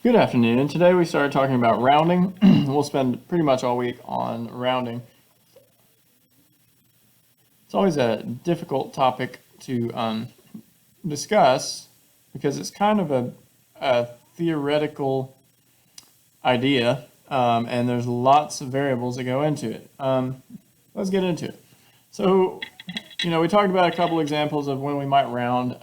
Good afternoon. Today we started talking about rounding. We'll spend pretty much all week on rounding. It's always a difficult topic to discuss because it's kind of a theoretical idea, and there's lots of variables that go into it. Let's get into it. So, we talked about a couple examples of when we might round.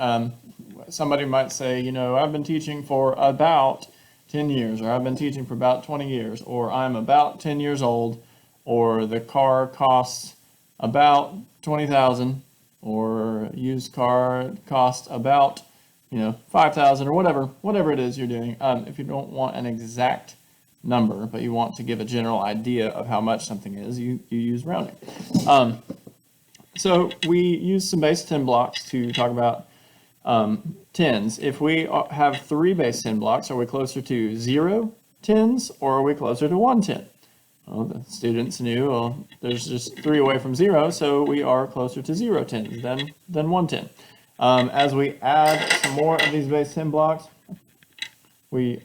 Somebody might say, I've been teaching for about 10 years, or I've been teaching for about 20 years, or I'm about 10 years old, or the car costs about 20,000, or a used car costs about, 5,000, or whatever it is you're doing. If you don't want an exact number, but you want to give a general idea of how much something is, you use rounding. So we use some base 10 blocks to talk about tens. If we have 3 base 10 blocks, are we closer to 0 tens or are we closer to 1 10? Well, the students knew, well, there's just 3 away from 0, so we are closer to 0 tens than 1 10. As we add some more of these base 10 blocks, if we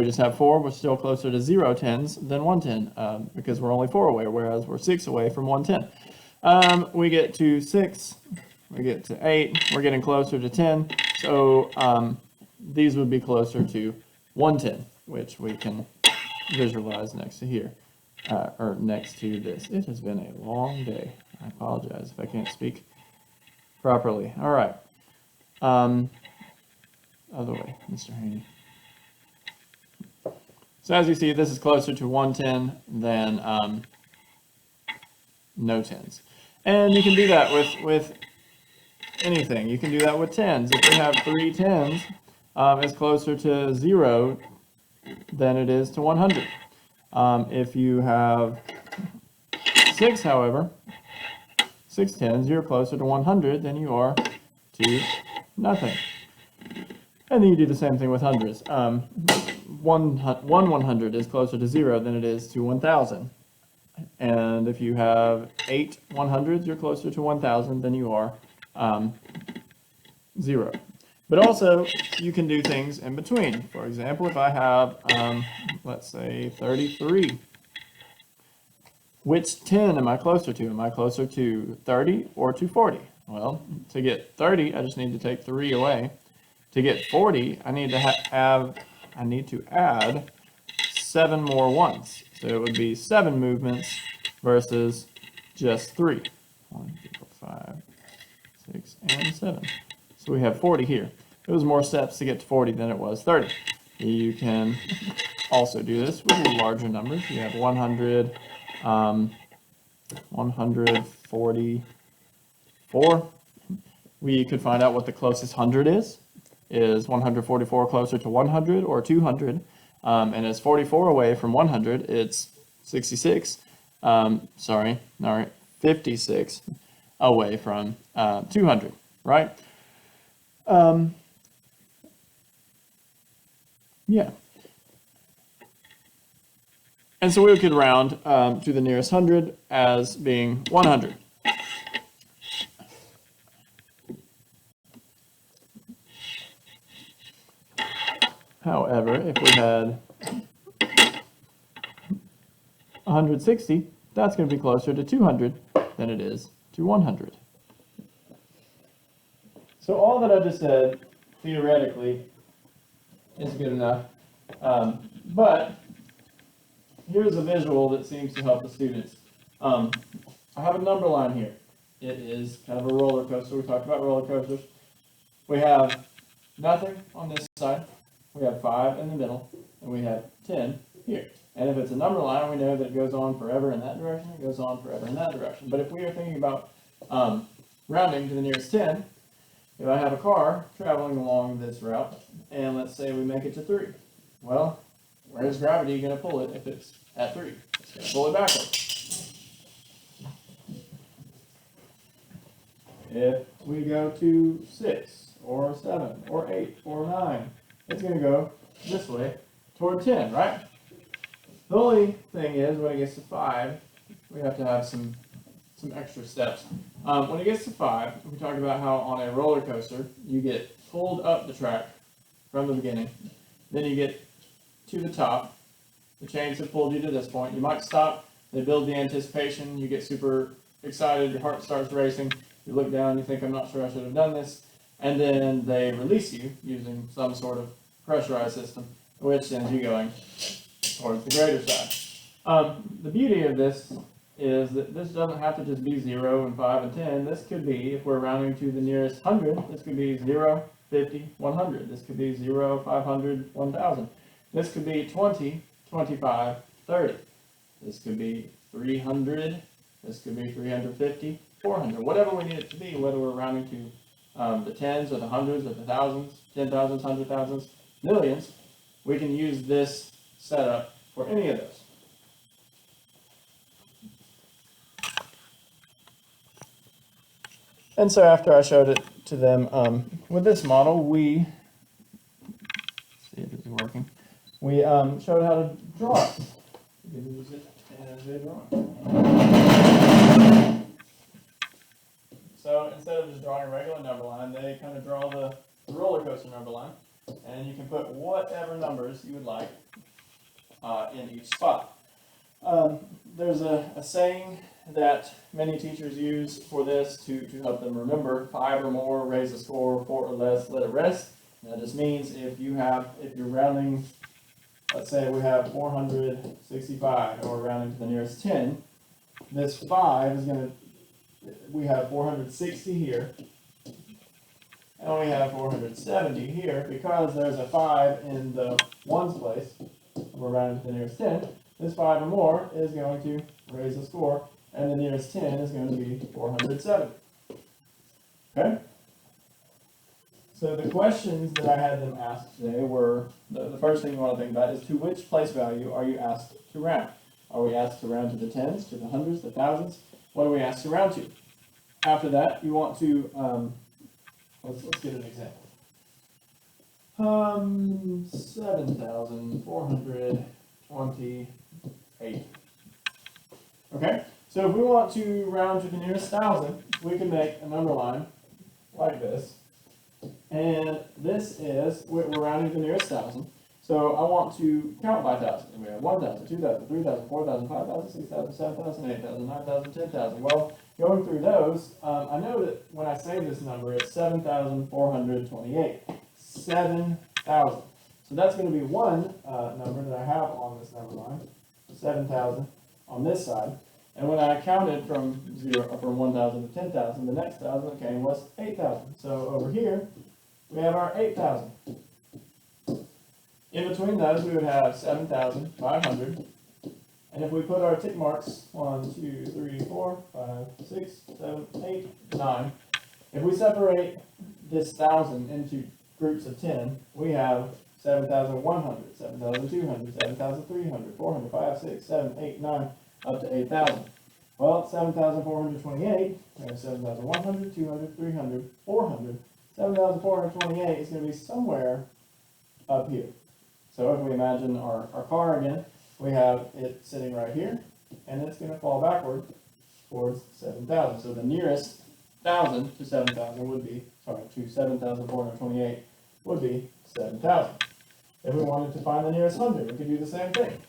just have 4, we're still closer to 0 tens than 1 10 because we're only 4 away, whereas we're 6 away from 1 10. We get to 6. We get to 8, we're getting closer to 10, so these would be closer to 110, which we can visualize next to here, or next to this. It has been a long day. I apologize if I can't speak properly. All right. Other way, Mr. Haney. So as you see, this is closer to 110 than no tens. And you can do that with anything. You can do that with tens. If we have 3 tens, it's closer to 0 than it is to 100. If you have 6, however, 6 tens, you're closer to 100 than you are to nothing. And then you do the same thing with hundreds. One 100 is closer to 0 than it is to 1,000. And if you have 8 100s, you're closer to 1,000 than you are 0. But also, you can do things in between. For example, if I have, let's say, 33, which 10 am I closer to? Am I closer to 30 or to 40? Well, to get 30, I just need to take 3 away. To get 40, I need to add 7 more ones. So it would be 7 movements versus just 3. 1, 2, 5, 6, and 7. So we have 40 here. It was more steps to get to 40 than it was 30. You can also do this with larger numbers. You have 100, 144. We could find out what the closest hundred is. Is 144 closer to 100 or 200? And is 44 away from 100? It's 56. 56 away from 200, right? Yeah. And so we could round to the nearest hundred as being 100. However, if we had 160, that's going to be closer to 200 than it is to 100. So all that I just said, theoretically, is good enough. But here's a visual that seems to help the students. I have a number line here. It is kind of a roller coaster. We talked about roller coasters. We have nothing on this side. We have 5 in the middle, and we have 10 here. And if it's a number line, we know that it goes on forever in that direction, it goes on forever in that direction. But if we are thinking about rounding to the nearest 10, if I have a car traveling along this route, and let's say we make it to 3, well, where's gravity going to pull it if it's at 3? It's going to pull it backward. If we go to 6, or 7, or 8, or 9, it's going to go this way toward 10, right? The only thing is, when it gets to 5, we have to have some extra steps. When it gets to 5, we talked about how on a roller coaster, you get pulled up the track from the beginning, Then you get to the top. The chains have pulled you to this point. You might stop. They build the anticipation. You get super excited. Your heart starts racing. You look down. You think, I'm not sure I should have done this. And then they release you using some sort of pressurized system, which sends you going towards the greater side. The beauty of this is that this doesn't have to just be 0 and 5 and 10. This could be, if we're rounding to the nearest 100, this could be 0, 50, 100. This could be 0, 500, 1,000. This could be 20, 25, 30. This could be 300. This could be 350, 400. Whatever we need it to be, whether we're rounding to the tens or the hundreds or the thousands, 10,000s, 100,000s, millions, we can use this setup for any of those. And so after I showed it to them with this model, let's see if it's working. We showed how to draw it. You can use it as a drawing. So instead of just drawing a regular number line, they kind of draw the roller coaster number line, and you can put whatever numbers you would like in each spot. There's a saying that many teachers use for this to help them remember: 5 or more, raise the score; 4 or less, let it rest. That just means if you're rounding, let's say we have 465, and we're rounding to the nearest 10, this 5 is going to, we have 460 here, and we have 470 here. Because there's a 5 in the ones place, we're rounding to the nearest 10, this 5 or more is going to raise the score, and the nearest 10 is going to be 470. Okay? So the questions that I had them ask today were, the first thing you want to think about is, to which place value are you asked to round? Are we asked to round to the tens, to the hundreds, the thousands? What are we asked to round to? After that, you want to, let's get an example. 7,428. Okay, so if we want to round to the nearest 1,000, we can make a number line like this. And this is, we're rounding to the nearest 1,000. So I want to count by 1,000. And we have 1,000, 2,000, 3,000, 4,000, 5,000, 6,000, 7,000, 8,000, 9,000, 10,000. Well, going through those, I know that when I say this number, it's 7,428. 7,000. So that's going to be one number that I have on this number line, 7,000 on this side. And when I counted from 1,000 to 10,000, the next 1,000 that came was 8,000. So over here, we have our 8,000. In between those, we would have 7,500. And if we put our tick marks, 1, 2, 3, 4, 5, 6, 7, 8, 9. If we separate this 1,000 into groups of 10, we have 7,100, 7,200, 7,300, 400, 5, 6, 7, 8, 9, up to 8,000. Well, 7,428, we have 7,100, 200, 300, 400. 7,428 is going to be somewhere up here. So if we imagine our car again, we have it sitting right here, and it's going to fall backward towards 7,000. So the nearest 1,000 to 7,000 would be, to 7,428 would be 7,000. If we wanted to find the nearest 100, we could do the same thing.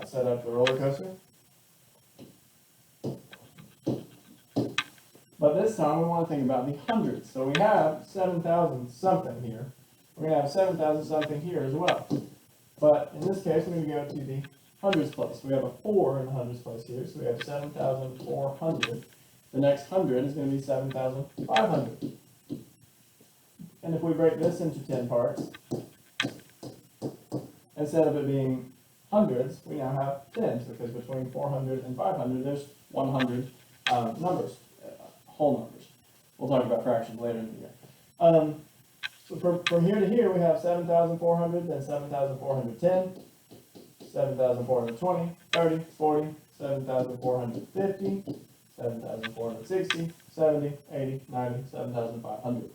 Set up the roller coaster. But this time we want to think about the hundreds. So we have 7,000 something here. We're going to have 7,000 something here as well. But in this case, we're going to go to the hundreds place. We have a 4 in the hundreds place here, so we have 7,400. The next 100 is going to be 7,500. And if we break this into 10 parts, instead of it being hundreds, we now have tens, because between 400 and 500, there's 100 numbers, whole numbers. We'll talk about fractions later in the year. So from here to here, we have 7,400, then 7,410, 7,420, 30, 40, 7,450, 7,460, 70, 80, 90, 7,500.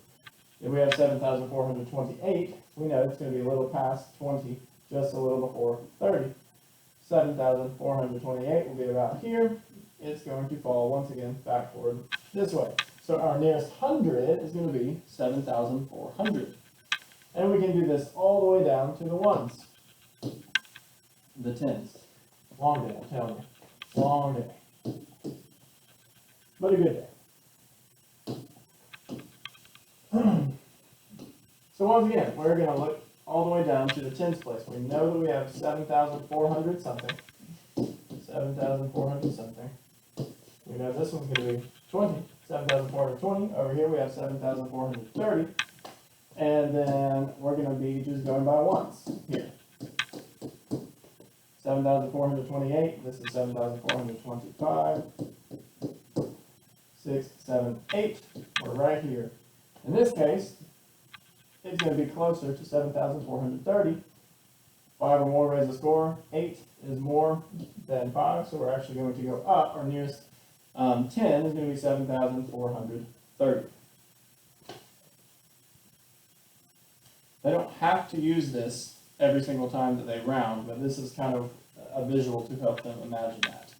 If we have 7,428, we know it's going to be a little past 20, just a little before 30. 7,428 will be about here. It's going to fall once again backward this way. So our nearest 100 is going to be 7,400. And we can do this all the way down to the ones, the tens. Long day, I'm telling you. Long day. But a good day. So once again, we're going to look all the way down to the tens place. We know that we have 7,400 something. 7,400 something. We know this one's going to be 20. 7,420. Over here we have 7,430. And then we're going to be just going by ones here. 7,428. This is 7,425. 6, 7, 8. We're right here. In this case, it's going to be closer to 7,430. 5 or more raise the score. 8 is more than 5, so we're actually going to go up. Our nearest 10 is going to be 7,430. They don't have to use this every single time that they round, but this is kind of a visual to help them imagine that.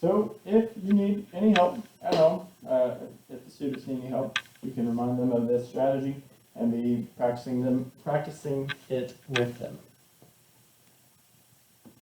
So if you need any help at home, if the students need any help, you can remind them of this strategy and be practicing it with them.